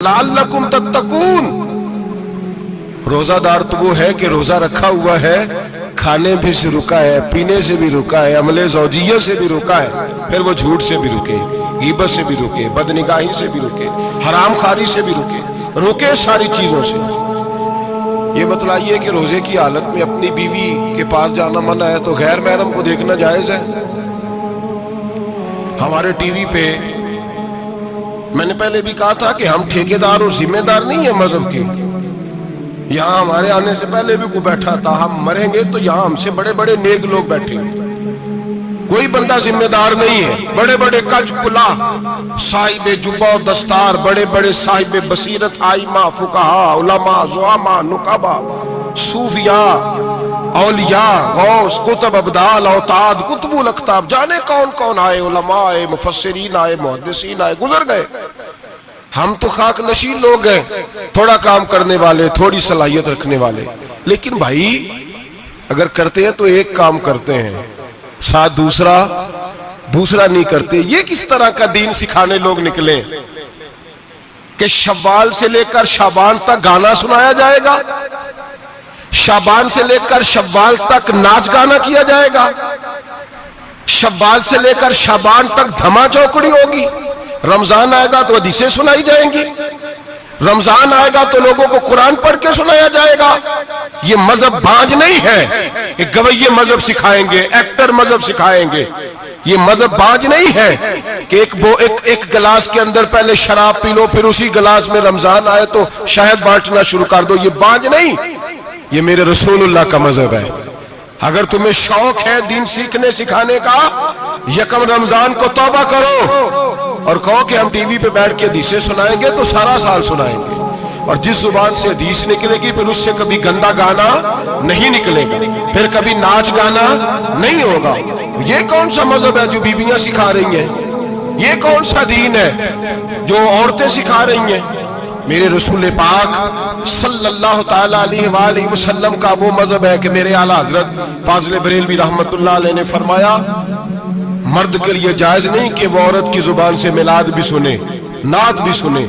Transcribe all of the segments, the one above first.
लअल्लकुम तत्तकून। रोजादार तो वो है कि रोजा रखा हुआ है, खाने भी से रुका है, पीने से भी रुका है, अमले ज़ौजिय्या से भी रुका है, फिर वो झूठ से भी रुके, गीबत से भी रुके, बदनिगाही से भी रुके, हराम खारी से भी रुके सारी चीजों से। ये बतलाइए कि रोजे की हालत में अपनी बीवी के पास जाना मना है तो गैर महरम को देखना जायज है? हमारे टीवी पे मैंने पहले भी कहा था कि हम ठेकेदार और जिम्मेदार नहीं है मजहब के। यहाँ हमारे आने से पहले भी कोई बैठा था, हम मरेंगे तो यहाँ हमसे बड़े बड़े नेक लोग बैठे, कोई बंदा जिम्मेदार नहीं है। बड़े बड़े कज कुला साहिब जुब्बा दस्तार, बड़े बड़े साहिब बसीरत, आइमा, फुकाहा, उलमा, ज़ुआमा, नुकाबा, सूफिया, औलिया, गौस, कुतुब, अब्दाल, औताद, कुतुबुल अख्ताब, जाने कौन कौन आए, उलमा आए, मुफस्सिरीन आए, मुहद्दिसीन आए, गुजर गए। हम तो खाक नशीन लोग हैं, थोड़ा काम करने वाले, थोड़ी सलाहियत रखने वाले। लेकिन भाई अगर करते हैं तो एक काम करते हैं, साथ दूसरा नहीं करते। ये किस तरह का दीन सिखाने लोग निकले कि शव्वाल से लेकर शाबान तक गाना सुनाया जाएगा, शाबान से लेकर शव्वाल तक नाच गाना किया जाएगा, शव्वाल से लेकर शाबान तक धमा चौकड़ी होगी, रमजान आएगा तो हदीसें सुनाई जाएंगी, रमजान आएगा तो लोगों को कुरान पढ़ के सुनाया जाएगा। ये मजहब बाज नहीं है, एक गवैये मजहब सिखाएंगे, एक्टर मजहब सिखाएंगे। ये मजहब बाज नहीं है कि एक गिलास के अंदर पहले शराब पी लो, फिर उसी गिलास में रमजान आए तो शहद बांटना शुरू कर दो। ये बाज नहीं, ये मेरे रसूलुल्लाह का मजहब है। अगर तुम्हें शौक है दीन सीखने सिखाने का, यकम रमजान को तौबा करो और कहो कि हम टीवी पे बैठ के हदीसें सुनाएंगे तो सारा साल सुनाएंगे। और जिस जुबान से हदीस निकलेगी फिर उससे कभी गंदा गाना नहीं निकलेगा, फिर कभी नाच गाना नहीं होगा। ये कौन सा मजहब है जो बीवियां सिखा रही हैं? ये कौन सा दीन है जो औरतें सिखा रही हैं? मेरे रसूल पाक सल्लल्लाहु ताला अलैहि वसल्लम का वो मजहब है कि मेरे आला हजरत फाजिल बरेलवी रहमतुल्लाह अलैह ने फरमाया, मर्द के लिए जायज नहीं कि वो औरत की जुबान से मिलाद भी सुने, नात भी सुने।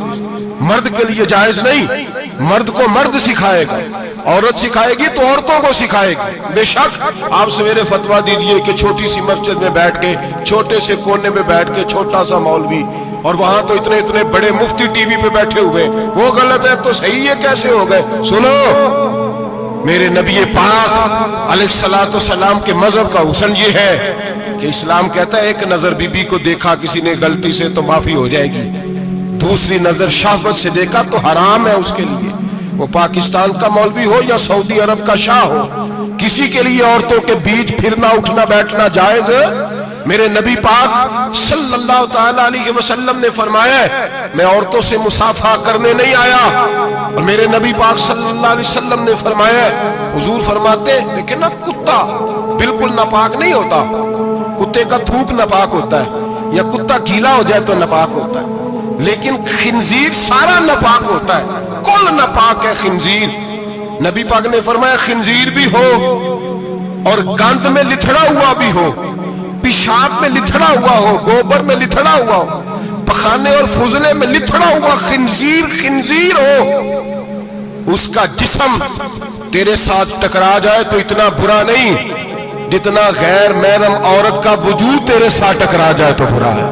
मर्द के लिए जायज नहीं, मर्द को मर्द सिखाएगा, औरत सिखाएगी तो औरतों को सिखाएगी। बेशक आप सवेरे फतवा दीजिए कि छोटी सी मस्जिद में बैठ के, छोटे से कोने में बैठ के छोटा सा मौलवी, और वहां तो इतने इतने बड़े मुफ्ती टीवी पे बैठे हुए, वो गलत है तो सही है, कैसे हो गए? सुनो, मेरे नबी पाक अलैहिस्सलातु सलाम के मजहब का हुस्न ये है कि इस्लाम कहता है एक नजर बीबी को देखा किसी ने गलती से तो माफी हो जाएगी, दूसरी नजर शहवत से देखा तो हराम है उसके लिए। वो पाकिस्तान का मौलवी हो या सऊदी अरब का शाह हो, किसी के लिए औरतों के बीच फिरना उठना बैठना जायज है? मेरे नबी पाक सल्लल्लाहु ताला अलैहि वसल्लम ने फरमाया, मैं औरतों से मुसाफा करने नहीं आया। और मेरे नबी पाक सल्लल्लाहु अलैहि वसल्लम ने फरमाया, हुजूर फरमाते लेकिन ना कुत्ता बिल्कुल नापाक नहीं होता, कुत्ते का थूक नापाक होता है, या कुत्ता गीला हो जाए तो नापाक होता है, लेकिन खिंजीर सारा नापाक होता है, कुल नापाक है खिंजीर। नबी पाक ने फरमाया खिंजीर भी हो और गंद में लिथड़ा हुआ भी हो, पेशाब में लिथड़ा हुआ हो, गोबर में लिथड़ा हुआ हो, पखाने और फुजले में लिथड़ा हुआ खिंजीर हो, उसका जिस्म तेरे साथ टकरा जाए तो इतना बुरा नहीं जितना गैर महरम औरत का वजूद तेरे साथ टकरा जाए तो बुरा है।